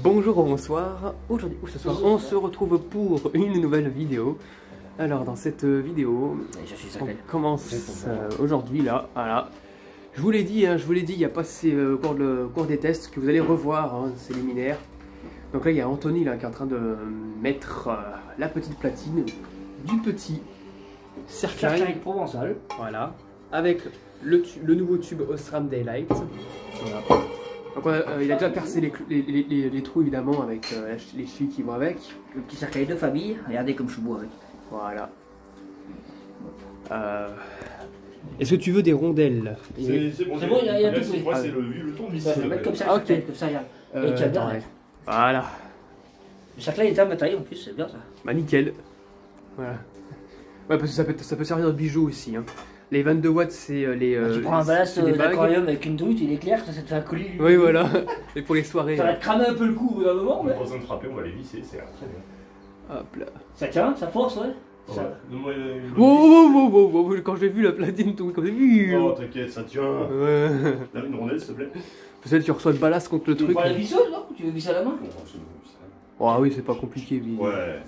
Bonjour ou bonsoir, aujourd'hui ou ce soir on se retrouve pour une nouvelle vidéo. Alors dans cette vidéo, on commence aujourd'hui là, voilà. Je vous l'ai dit, il y a passé au cours des tests que vous allez revoir ces luminaires. Donc là il y a Anthony là, qui est en train de mettre la petite platine du petit cercle provençal. Voilà, avec le nouveau tube Osram Daylight. Voilà. Donc il a déjà percé les trous évidemment avec les chevilles qui vont avec. Le petit cercueil de famille, regardez comme je suis beau avec. Voilà. Est-ce que tu veux des rondelles? C'est bon, il y a tout pris. Moi, c'est le ton de Je vais mettre comme ça, ok. comme ça, regarde. Et tu as bien. Voilà. Le cercueil est en métal en plus, c'est bien ça. Bah nickel. Voilà. Ouais, parce que ça peut servir de bijou aussi. Hein. Les 22 watts, c'est les. Tu prends un ballast d'aquarium avec une truite, il éclaire, ça te fait un colis. Oui, voilà. Et pour les soirées. Ça va te cramer un peu le cou au bout d'un moment, On mais. a besoin de frapper, on va les visser, c'est très bien. Hop là. Ça tient, ça force, ouais. Ouais. Ça... Donne-moi une Wow, quand j'ai vu la platine tomber comme ça. Oh, t'inquiète, ça tient. Ouais. Là, une rondelle, s'il te plaît. Peut-être tu reçois le ballast contre le Tu veux truc. pas la visseuse, non? Tu veux visser à la main? Oh oui, c'est pas compliqué. Mais... Ouais.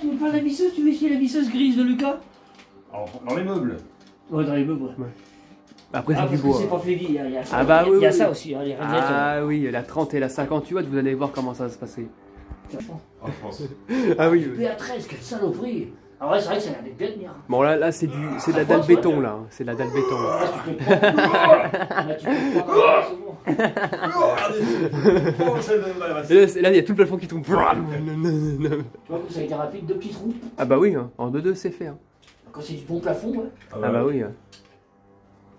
Tu veux pas la visseuse? Tu veux essayer la visseuse grise de Lucas? Alors, dans les meubles. Ouais, dans les meubles, ouais. Après, Ah, c'est du parce que bois. c'est pas fait dit, il y a ça. Ah bah oui, Il y a oui. ça aussi, hein, les réglettes. Ah oui, la 30 et la 58 watts, vous allez voir comment ça va se passer. Ah, je pense. Ah oui. PA13, quelle saloperie! Ah ouais, c'est vrai que ça a l'air d'être bien tenir. Bon là c'est de la dalle béton là, c'est de la dalle béton. Là, tu peux prendre. Là, tu peux prendre. C'est bon. Et là il y a tout le plafond qui tombe. Tu vois, comme ça a été rapide, 2 petits trous. Ah bah oui, hein. En 2-2 c'est fait. Hein. Quand c'est du bon plafond, ouais. Ah bah oui. Hein.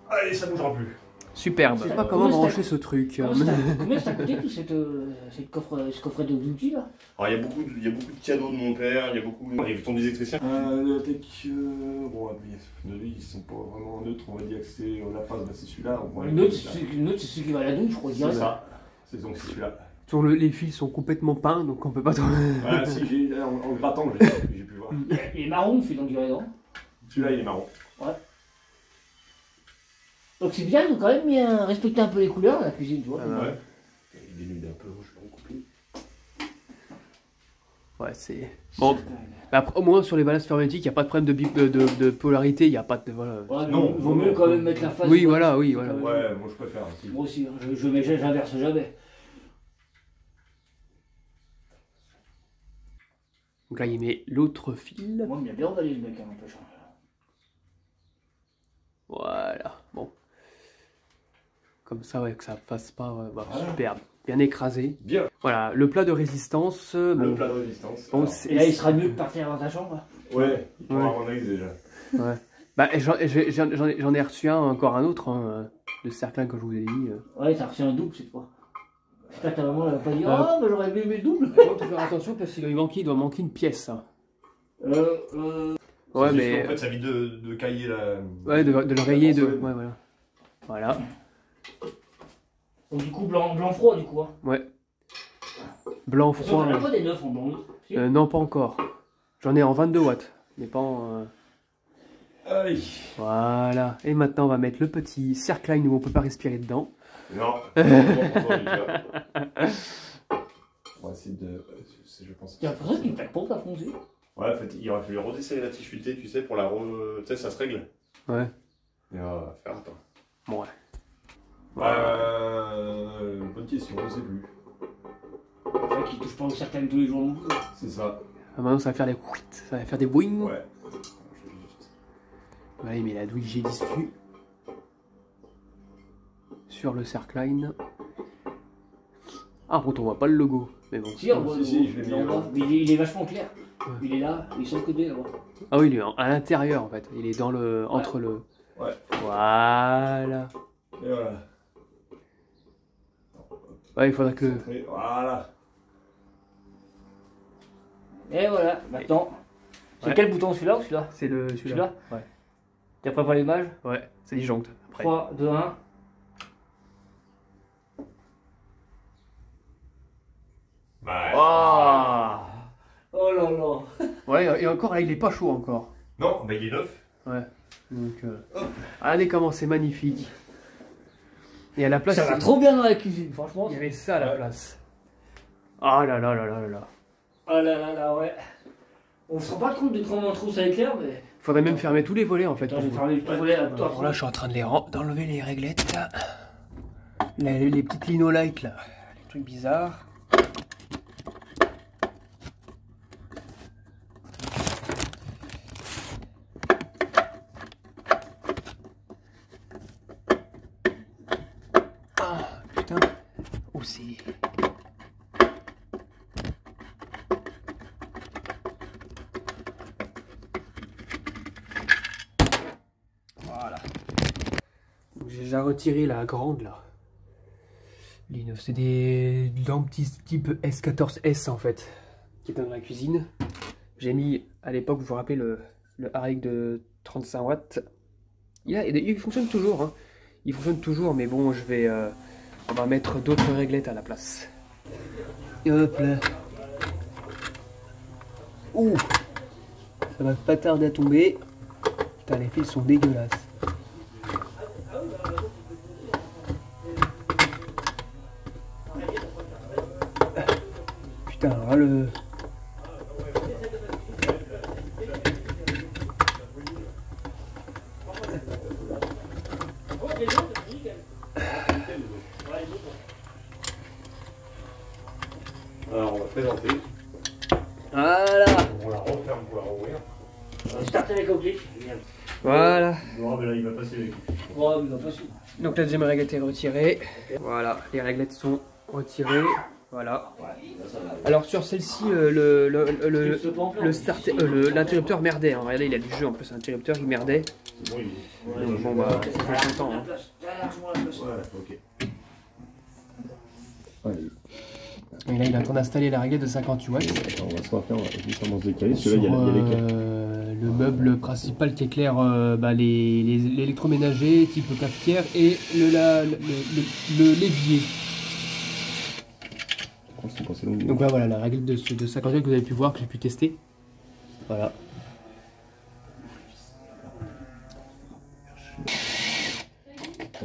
Allez, ça bougera plus. Superbe. Je sais pas comment brancher ce truc. Combien ça a coûté tout ce coffret de Gucci là? Alors, il y a beaucoup de cadeaux de mon père, il y a beaucoup. Arrive ton des électriciens. La tech. Bon, ils sont pas vraiment neutres, on va dire que c'est la phase, bah, c'est celui-là. Une autre, c'est celui qui va à la douche, je crois. C'est ça. C'est donc celui-là. Les fils sont complètement peints donc on peut pas trop. Ah, si, en grattant, j'ai pu voir. Il est marron, fait dans du raison. Celui-là, il est marron. Ouais. Donc c'est bien, ils ont quand même bien respecté un peu les couleurs, la cuisine, tu vois. Ah bah. Ouais. Il dénude un peu, je vais recouper. Ouais, c'est. Bon. Bah, après, au moins sur les ballasts hermétiques, il n'y a pas de problème de polarité, il n'y a pas de. Voilà. Ouais, Non, il vaut mieux quand même mettre la face. Oui, voilà, oui, voilà. Ouais, moi je préfère aussi. Moi aussi, hein, j'inverse jamais. Donc là il met l'autre fil. Moi, il m'a bien emballé le mec, hein, n'empêche. Voilà, bon. Comme ça, ouais, que ça passe pas. Ouais, bah, Voilà. superbe. Bien écrasé. Bien. Voilà, le plat de résistance. Le plat de résistance. Bon, Alors, Et là, il sera mieux de partir dans ta chambre. ouais, il pourra Ouais. avoir un avis déjà. Ouais. Bah, j'en ai reçu encore un autre, hein, de Cerclin que je vous ai dit. Ouais, t'as reçu un double cette fois. J'espère que ta maman elle va pas dit oh, bah j'aurais aimé le double. Il faut faire attention parce qu'il doit manquer une pièce. Hein. Ouais, C'est mais. juste qu'en fait, ça évite de cailler la. Ouais, de le rayer. la Ouais, voilà. Voilà. Donc du coup, blanc froid du coup. Hein. Ouais. Blanc froid. On a pas des neufs en blanc. Si. Non, pas encore. J'en ai en 22 watts. Mais pas en. Aïe. Voilà. Et maintenant, on va mettre le petit Cercline où on peut pas respirer dedans. Non. On va essayer de. Je pense. T'as l'impression qu'il plaque pas au plafond aussi. Ouais, en fait, il aurait fallu redesserrer la tige-fuitée, tu sais, pour la tu sais, ça se règle. Ouais. Et on va faire attends. Bon, ouais. Bonne question, je sais plus. En fait, il touche pas au cercle tous les jours non plus. C'est ça. Ah, maintenant, ça va faire des ça va faire des boing. Ouais. Ouais, mais la douille j'ai dessus. Sur le Cercline. Ah, pourtant, on voit pas le logo. Mais bon. Si, on voit si, je l'ai mis en bas. Mais il est vachement clair. Ouais. Il est là, il est sur le côté là-bas. Ah oui, il est à l'intérieur en fait. Il est dans le. Entre le. Ouais. Voilà. Et voilà. Ouais, il faudrait que. Voilà. Et voilà, maintenant. C'est Ouais. quel bouton celui-là ou celui-là? C'est celui-là. Celui-là Ouais. T'es prêt pour l'image? Ouais, c'est disjoncte. Après. 3, 2, 1. Ouais. Oh là là. Ouais, et encore là, il est pas chaud encore. Non, bah il est neuf. Ouais. Donc. Regardez comment c'est magnifique. Et à la place. Ça va trop bien dans la cuisine, franchement. Il y avait ça à la place. Ah là là là là là là. Ah là là là, ouais. On se rend pas compte de comment on trouve ça éclaire, mais... Faudrait même fermer tous les volets en fait. Attends, je vais fermer tous les volets là. Alors là, je suis en train de d'enlever les réglettes là. Les petites linolights là. Les trucs bizarres. Ah putain. Oh c'est... Voilà. J'ai déjà retiré la grande là. C'est des lampes type S14S en fait, qui est dans la cuisine. J'ai mis à l'époque, vous vous rappelez, le Harrick de 35 watts. Il fonctionne toujours, hein. Il fonctionne toujours, mais bon, on va mettre d'autres réglettes à la place. Et hop là. Ouh, ça va pas tarder à tomber. Putain, les fils sont dégueulasses. Putain, alors le... Alors on va présenter. Voilà. On la referme pour la rouvrir. On va starter avec Oakley. Voilà. Non mais là il va passer avec. Ouais, il va passer. Donc la deuxième réglette est retirée. Voilà, les réglettes sont retirées. Voilà. Alors sur celle-ci, l'interrupteur merdait. Hein. Regardez, il a du jeu en plus, l'interrupteur il merdait. Bon, Donc bon bah, ça fait longtemps. Hein. Voilà, ok. Et là il est en train d'installer la réglette de 58 watts. On va se refaire, on va justement se décaler. Sur le meuble principal qui éclaire l'électroménager type cafetière et l'évier. Donc voilà la réglette de 58 watts que vous avez pu voir, que j'ai pu tester. Voilà.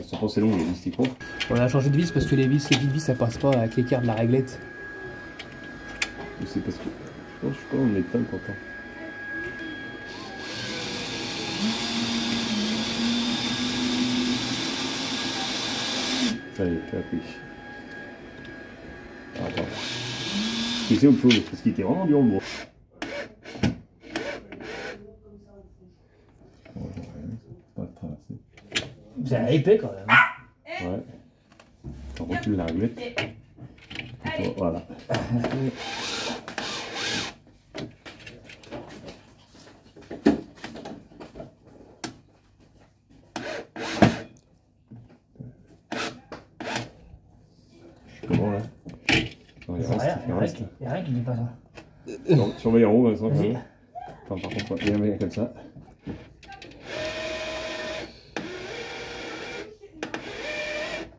Ça pense c'est long, les vis, quoi. On a changé de vis parce que les petites vis ça passe pas avec l'écart de la réglette. C'est parce que... Non, je suis pas en métal pourtant. Ça y est, tu as pris. Attends. C'est autre chose, parce qu'il était vraiment dur en bois. C'est épais quand même. Ouais. On recule la réglette. Voilà. Comment là? Non, il y a rien qui dit pas ça. Surveille en haut, Vincent. Attends, par contre, il y a un mec comme ça.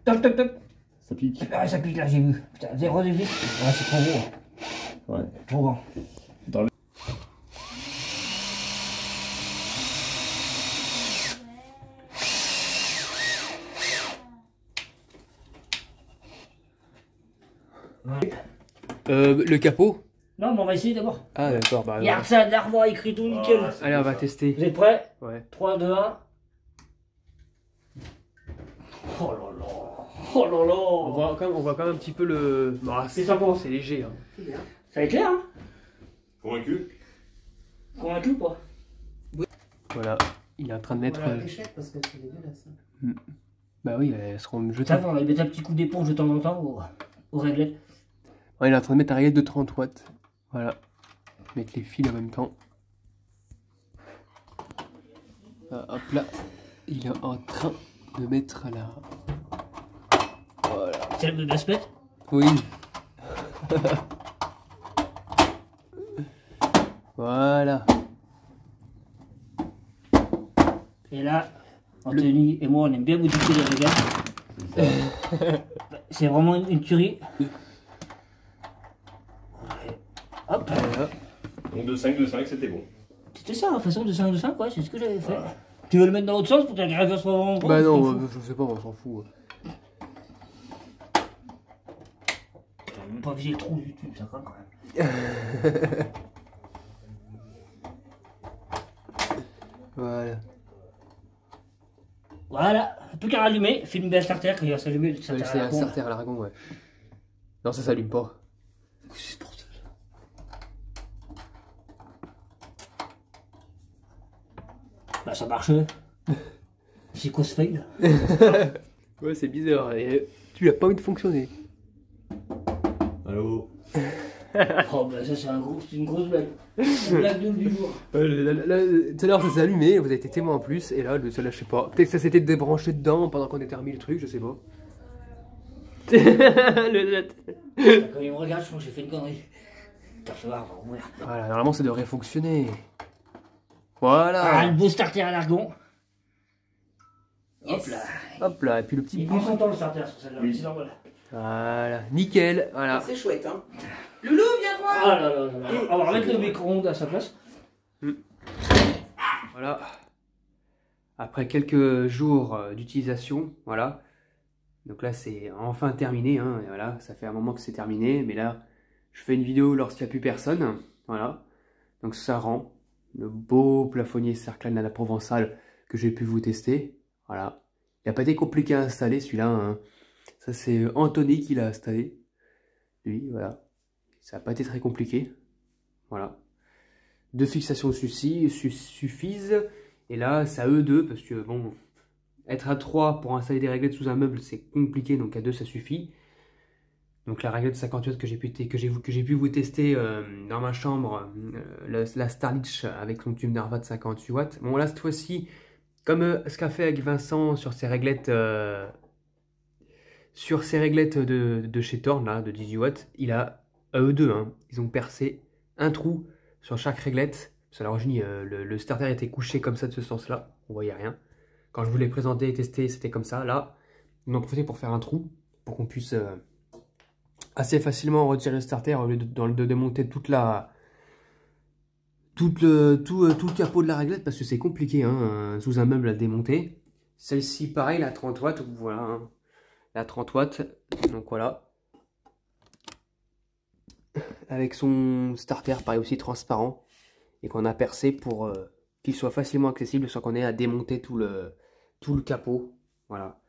Top, top, top. Ça pique. Ah, ça pique là, j'ai vu. Putain, 0 de vis. Ouais, c'est trop gros. Ouais. Trop grand. Dans le... Le capot? Non, mais on va essayer d'abord. Ah d'accord, bah... Regarde ça, l'armoire écrit tout nickel. Allez, on va tester. Vous êtes prêts? Ouais. 3, 2, 1. Oh là là. Oh là là. On voit quand même un petit peu le... Bah, c'est sympa. C'est léger. Hein. Ça éclaire, hein? Convaincu? Convaincu ou pas? Oui. Voilà, il est en train de mettre... Voilà, parce que c'est dégueulasse. Bah oui, elles seront jetées. Ça va, on va mettre un petit coup d'éponge de temps en temps aux réglettes. Ouais, il est en train de mettre la réglette de 30 watts. Voilà. Mettre les fils en même temps. Hop là. Il est en train de mettre la... Voilà. C'est le même aspect? Oui. Voilà. Et là, Anthony et moi, on aime bien modifier les réglettes. C'est vraiment une tuerie. Hop. Voilà. Donc de 5, c'était bon. C'était ça, la façon de 5 de 5, ouais, c'est ce que j'avais fait. Voilà. Tu veux le mettre dans l'autre sens pour que la grève soit vraiment grande? Bah non, je sais pas, on s'en fout. même pas visé le trou du tube, ça craint quand même. Voilà. Voilà, plus qu'à rallumer, filme bien le starter qu'il va s'allumer. C'est un starter à l'argon, ouais. Non, ça s'allume pas. C'est pour ça. Bah ça marche. C'est quoi ce fail? Ouais, c'est bizarre. Et tu l'as pas envie de fonctionner. Allô? Oh bah ça c'est une grosse blague. Une blague du jour. Tout à l'heure ça s'est allumé, vous avez été témoin en plus, et là, celle-là, je sais pas. Peut-être que ça s'était débranché dedans pendant qu'on était remis le truc, je sais pas. Quand il me regarde, je pense que j'ai fait une connerie. T'as fait voir, on va mourir. Voilà, normalement ça devrait fonctionner. Voilà. Ah, le beau starter à l'argon. Hop là. Hop là, et puis le petit Il prend son temps le starter sur celle-là, c'est normal. Voilà, nickel, voilà. C'est chouette, hein. Loulou, viens voir. Ah là là là là. On va remettre le micro-ondes à sa place. Voilà. Après quelques jours d'utilisation, voilà. Donc là, c'est enfin terminé, hein. Et voilà, ça fait un moment que c'est terminé. Mais là, je fais une vidéo lorsqu'il n'y a plus personne. Voilà. Donc ça rend le beau plafonnier Cercline à la Provençale que j'ai pu vous tester. Voilà. Il n'a pas été compliqué à installer celui-là, hein. Ça, c'est Anthony qui l'a installé. Lui, voilà. Ça n'a pas été très compliqué. Voilà. 2 fixations suffisent. Et là, c'est à eux deux, parce que bon, être à 3 pour installer des réglettes sous un meuble, c'est compliqué, donc à 2 ça suffit. Donc la réglette 50 watts que j'ai pu vous tester dans ma chambre, la Starlich avec son tube Narva de 58 watts. Bon là, cette fois-ci, comme ce qu'a fait avec Vincent sur ses réglettes, de chez Thorn, là, de 18 watts, il a, à eux deux, hein, ils ont percé un trou sur chaque réglette. Parce qu'à l'origine, le starter était couché comme ça de ce sens-là, on voyait rien. Quand je vous l'ai présenté et testé, c'était comme ça. Là, on en profitait pour faire un trou, pour qu'on puisse assez facilement retirer le starter au lieu de démonter tout le capot de la réglette, parce que c'est compliqué, hein, sous un meuble à démonter. Celle-ci, pareil, la 30 watts, voilà, hein, la 30 watts, donc voilà. Avec son starter, pareil aussi transparent, et qu'on a percé pour qu'il soit facilement accessible sans qu'on ait à démonter tout le capot. Voilà.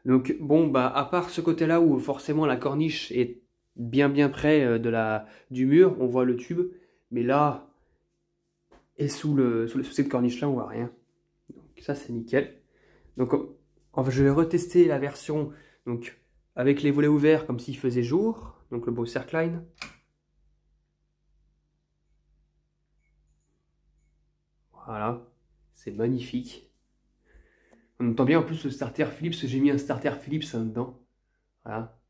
Donc bon, bah à part ce côté-là où forcément la corniche est bien près du mur, on voit le tube, mais là et sous cette corniche-là, on voit rien. Donc ça c'est nickel. Donc je vais retester la version donc avec les volets ouverts comme s'il faisait jour, donc le beau Cercline. Voilà, c'est magnifique. On entend bien en plus le starter Philips, j'ai mis un starter Philips dedans. Voilà.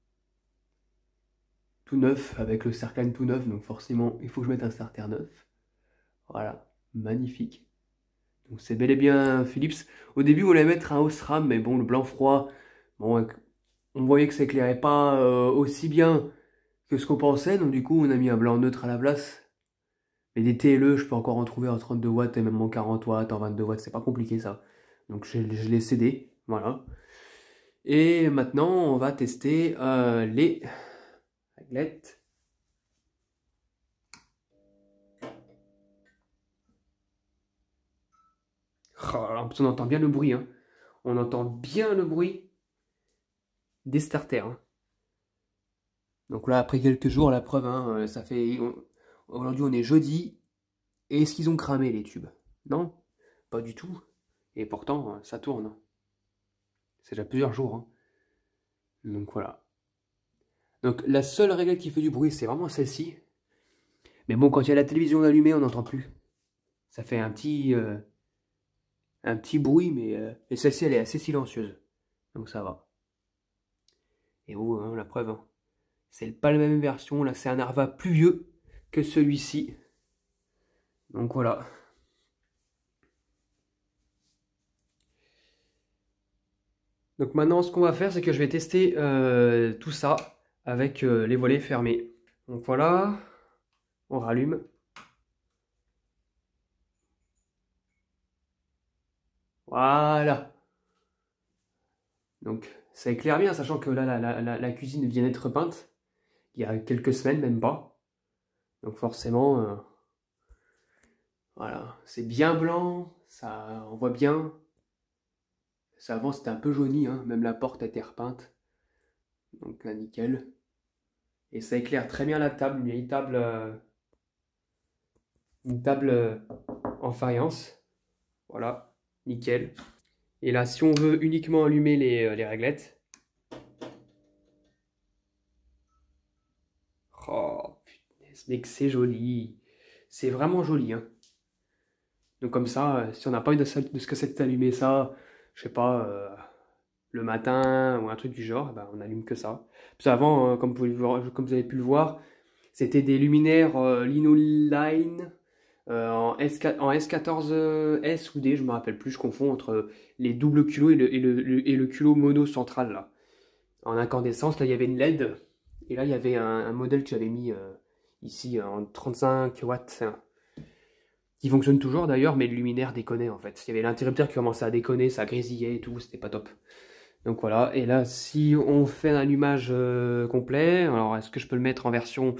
Tout neuf, avec le Cercline tout neuf, donc forcément il faut que je mette un starter neuf. Voilà, magnifique. Donc c'est bel et bien Philips. Au début on voulait mettre un Osram, mais bon, le blanc froid, bon, on voyait que ça éclairait pas aussi bien que ce qu'on pensait, donc du coup on a mis un blanc neutre à la place. Mais des TLE, je peux encore en trouver en 32 watts et même en 40 watts, en 22 watts, c'est pas compliqué ça. Donc je l'ai cédé, voilà. Et maintenant, on va tester les réglettes. Oh, en plus, on entend bien le bruit, hein. On entend bien le bruit des starters, hein. Donc là, après quelques jours, la preuve, hein, ça fait... Aujourd'hui, on est jeudi. Et est-ce qu'ils ont cramé les tubes? Non, pas du tout. Et pourtant, ça tourne. C'est déjà plusieurs jours, hein. Donc voilà. Donc la seule réglette qui fait du bruit, c'est vraiment celle-ci. Mais bon, quand il y a la télévision allumée, on n'entend plus. Ça fait un petit bruit, mais et celle-ci, elle est assez silencieuse. Donc ça va. Et oh, hein, la preuve, hein. C'est pas la même version. Là, c'est un Narva plus vieux que celui-ci. Donc voilà. Donc maintenant, ce qu'on va faire, c'est que je vais tester tout ça avec les volets fermés. Donc voilà, on rallume. Voilà. Donc ça éclaire bien, sachant que là, la cuisine vient d'être peinte. il y a quelques semaines, même pas. Donc forcément, voilà, c'est bien blanc, ça on voit bien. Ça avant c'était un peu jauni, hein, même la porte a été repeinte. Donc là nickel. Et ça éclaire très bien la table, une vieille table, en faïence. Voilà, nickel. Et là, si on veut uniquement allumer les réglettes. Oh putain, mec, c'est joli. C'est vraiment joli, hein. Donc comme ça, si on n'a pas envie de se casser d'allumer ça, je sais pas, le matin ou un truc du genre, ben, on n'allume que ça. Parce qu'avant, comme vous avez pu le voir, c'était des luminaires Linoline en S14S ou D, je me rappelle plus, je confonds entre les doubles culots et le culot mono central là. En incandescence, là il y avait une LED, et là il y avait un modèle que j'avais mis ici en 35 watts, qui fonctionne toujours d'ailleurs, mais le luminaire déconnait en fait. Il y avait l'interrupteur qui commençait à déconner, ça grésillait et tout, c'était pas top. Donc voilà, et là si on fait un allumage complet, alors est-ce que je peux le mettre en version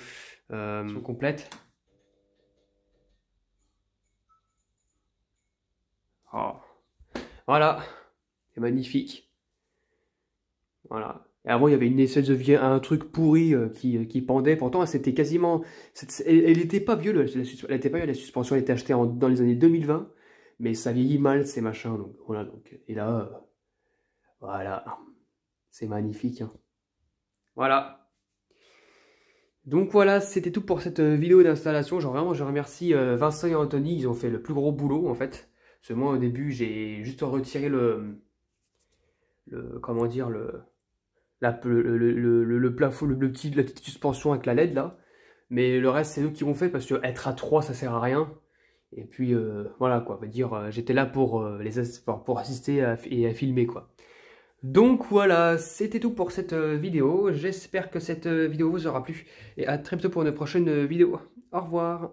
complète? Oh. Voilà, c'est magnifique. Voilà. Et avant il y avait une espèce de un truc pourri qui pendait, pourtant c'était quasiment... Elle n'était pas vieux, elle était pas vieux, la suspension, elle était achetée dans les années 2020, mais ça vieillit mal ces machins, donc voilà. Donc, et là, voilà, c'est magnifique, hein. Voilà. Donc voilà, c'était tout pour cette vidéo d'installation. Genre vraiment, je remercie Vincent et Anthony, ils ont fait le plus gros boulot en fait. Parce que moi au début, j'ai juste retiré comment dire, la petite suspension avec la LED là. Mais le reste, c'est eux qui l'ont fait parce que être à 3, ça sert à rien. Et puis voilà quoi, on va dire, j'étais là pour assister et à filmer quoi. Donc voilà, c'était tout pour cette vidéo. J'espère que cette vidéo vous aura plu. Et à très bientôt pour une prochaine vidéo. Au revoir.